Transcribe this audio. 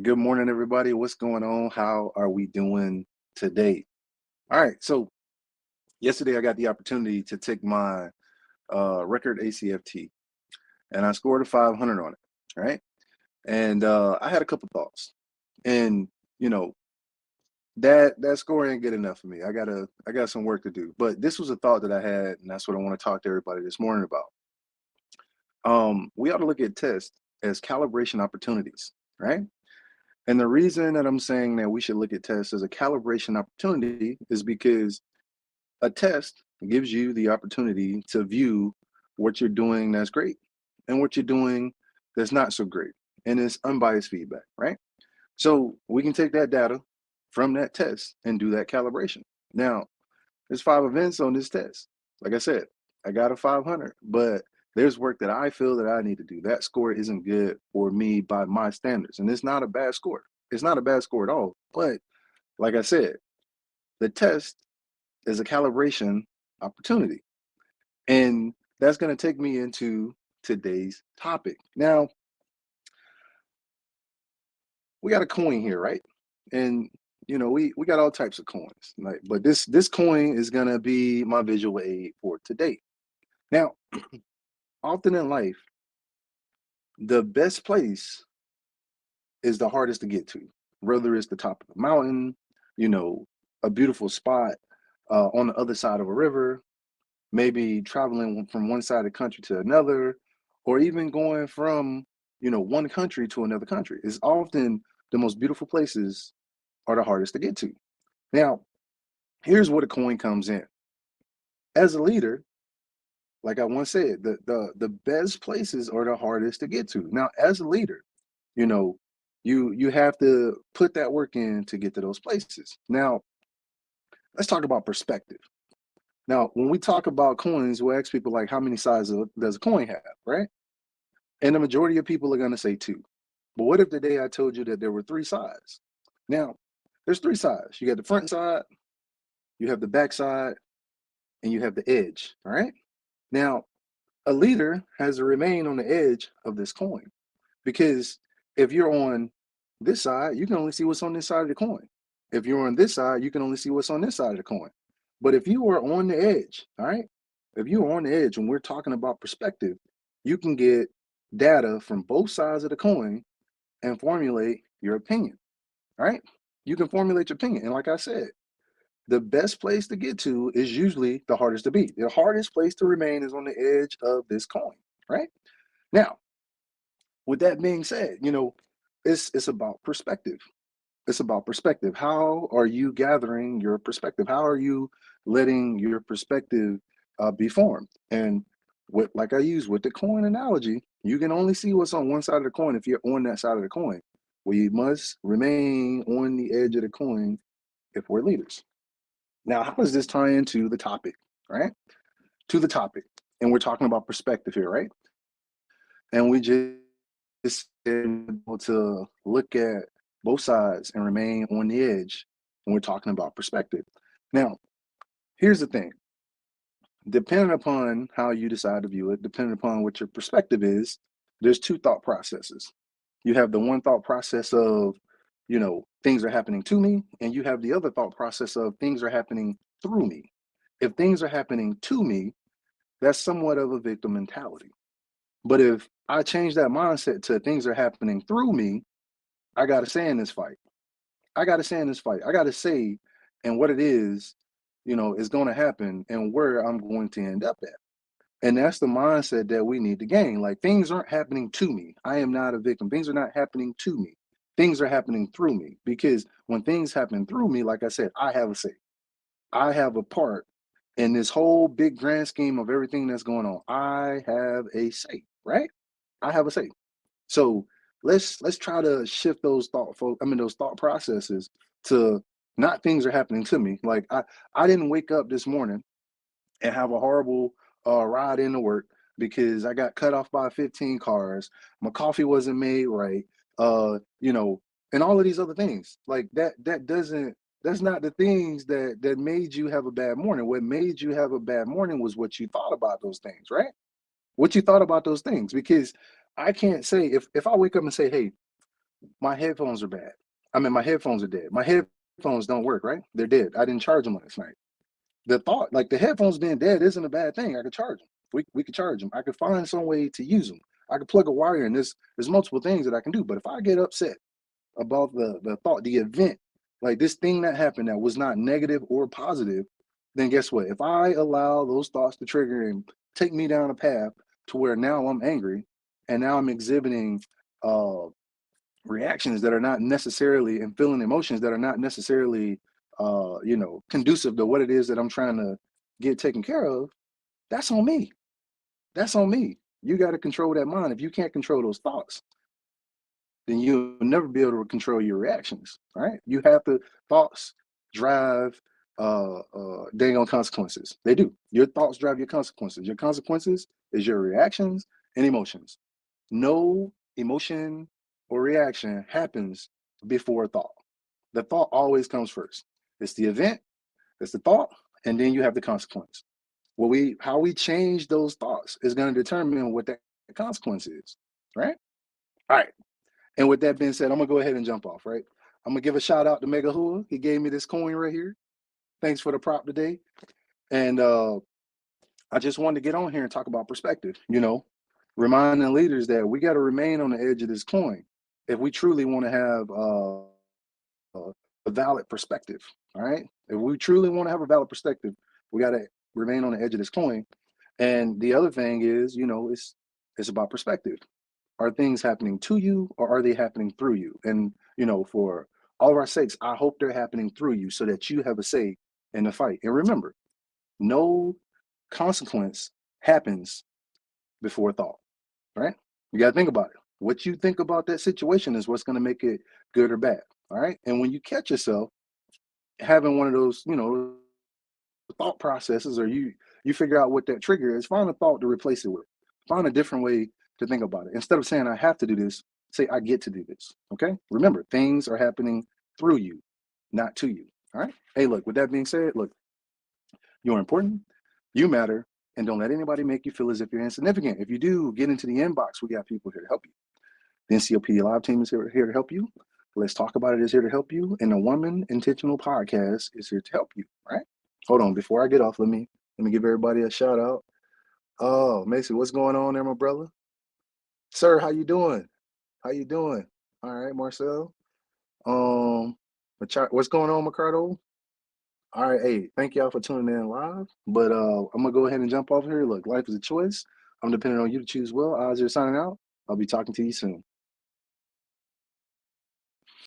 Good morning, everybody. What's going on? How are we doing today? All right. So yesterday I got the opportunity to take my record ACFT, and I scored a 500 on it. Right. And I had a couple thoughts, and you know that score ain't good enough for me. I got some work to do. But this was a thought that I had, and that's what I want to talk to everybody this morning about. We ought to look at tests as calibration opportunities, right? And the reason that I'm saying that we should look at tests as a calibration opportunity is because a test gives you the opportunity to view what you're doing that's great and what you're doing that's not so great. And it's unbiased feedback, right? So we can take that data from that test and do that calibration. Now, there's 5 events on this test. Like I said, I got a 500, but there's work that I feel that I need to do. That score isn't good for me by my standards, and it's not a bad score. It's not a bad score at all. But like I said, the test is a calibration opportunity, and that's going to take me into today's topic. Now, we got a coin here, right? And we got all types of coins, like, but this coin is going to be my visual aid for today. Now, often in life, the best place is the hardest to get to, whether it's the top of the mountain, you know, a beautiful spot on the other side of a river, maybe traveling from one side of the country to another, or even going from, one country to another country. It's often the most beautiful places are the hardest to get to. Now, here's where the coin comes in. As a leader, like I once said, the best places are the hardest to get to. Now, as a leader, you know, you have to put that work in to get to those places. Now, let's talk about perspective. Now, when we talk about coins, we ask people like, how many sides does a coin have, right? And the majority of people are going to say two. But what if today I told you that there were three sides? Now, there's three sides. You got the front side, you have the back side, and you have the edge, all right? Now, a leader has to remain on the edge of this coin because if you're on this side, you can only see what's on this side of the coin. If you're on this side, you can only see what's on this side of the coin. But if you are on the edge, all right, if you are on the edge and we're talking about perspective, you can get data from both sides of the coin and formulate your opinion, all right? You can formulate your opinion. And like I said, the best place to get to is usually the hardest to beat. The hardest place to remain is on the edge of this coin, right? Now, with that being said, it's about perspective. It's about perspective. How are you gathering your perspective? How are you letting your perspective be formed? And like I use with the coin analogy, you can only see what's on one side of the coin if you're on that side of the coin. We must remain on the edge of the coin if we're leaders. Now, how does this tie into the topic, right? To the topic. And we're talking about perspective here, right? And we just able to look at both sides and remain on the edge when we're talking about perspective. Now, here's the thing. Depending upon how you decide to view it, depending upon what your perspective is, there's two thought processes. You have the one thought process of, things are happening to me, and you have the other thought process of things are happening through me. If things are happening to me, that's somewhat of a victim mentality. But if I change that mindset to things are happening through me, I got to say in this fight. I got to say in this fight. I got to say and what it is going to happen and where I'm going to end up at. And that's the mindset that we need to gain. Like things aren't happening to me. I am not a victim. Things are not happening to me. Things are happening through me because when things happen through me, like I said, I have a say. I have a part in this whole big grand scheme of everything that's going on. I have a say, right? I have a say. So let's try to shift those thought processes to not things are happening to me. Like I didn't wake up this morning and have a horrible ride into work because I got cut off by 15 cars. My coffee wasn't made right. And all of these other things. Like that's not the things that made you have a bad morning. What made you have a bad morning was what you thought about those things, right? What you thought about those things. Because I can't say if I wake up and say, hey, My headphones are bad. I mean, my headphones are dead. My headphones don't work, right? They're dead. I didn't charge them last night. The thought, like the headphones being dead, isn't a bad thing. I could charge them. We could charge them. I could find some way to use them. I could plug a wire in. There's multiple things that I can do. But if I get upset about the thought, the event, like this thing that happened that was not negative or positive, then guess what? If I allow those thoughts to trigger and take me down a path to where now I'm angry and now I'm exhibiting uh reactions that are not necessarily and feeling emotions that are not necessarily conducive to what it is that I'm trying to get taken care of, that's on me. That's on me. You got to control that mind. If you can't control those thoughts, then you'll never be able to control your reactions. Right? You have to thoughts drive dang on consequences. They do. Your thoughts drive your consequences. Your consequences is your reactions and emotions. No emotion or reaction happens before thought. The thought always comes first. It's the event, it's the thought, and then you have the consequence. How we change those thoughts is going to determine what that consequence is, right? All right. And with that being said, I'm gonna go ahead and jump off, right? I'm gonna give a shout out to Mega Hua. He gave me this coin right here. Thanks for the prop today. And I just wanted to get on here and talk about perspective, reminding leaders that we got to remain on the edge of this coin if we truly want to have a valid perspective. All right. If we truly want to have a valid perspective, we got to remain on the edge of this coin. And the other thing is, it's about perspective. Are things happening to you or are they happening through you? And, for all of our sakes, I hope they're happening through you so that you have a say in the fight. And remember, no consequence happens before thought, right? You got to think about it. What you think about that situation is what's going to make it good or bad. All right. And when you catch yourself having one of those, thought processes, or you figure out what that trigger is, find a thought to replace it with. Find a different way to think about it. Instead of saying I have to do this, say I get to do this. Okay. Remember, things are happening through you, not to you. All right. Hey, look, with that being said, look, you're important, you matter, and don't let anybody make you feel as if you're insignificant. If you do, get into the inbox. We got people here to help you. The NCOP Live team is here to help you. Let's Talk About It is here to help you. And the Woman Intentional Podcast is here to help you, right? Hold on, before I get off, let me give everybody a shout out. Oh, Mason, what's going on there, my brother? Sir, how you doing? How you doing? All right, Marcel. What's going on, Ricardo? All right, hey, thank y'all for tuning in live. But I'm gonna go ahead and jump off here. Look, life is a choice. I'm depending on you to choose well. Oz here signing out. I'll be talking to you soon.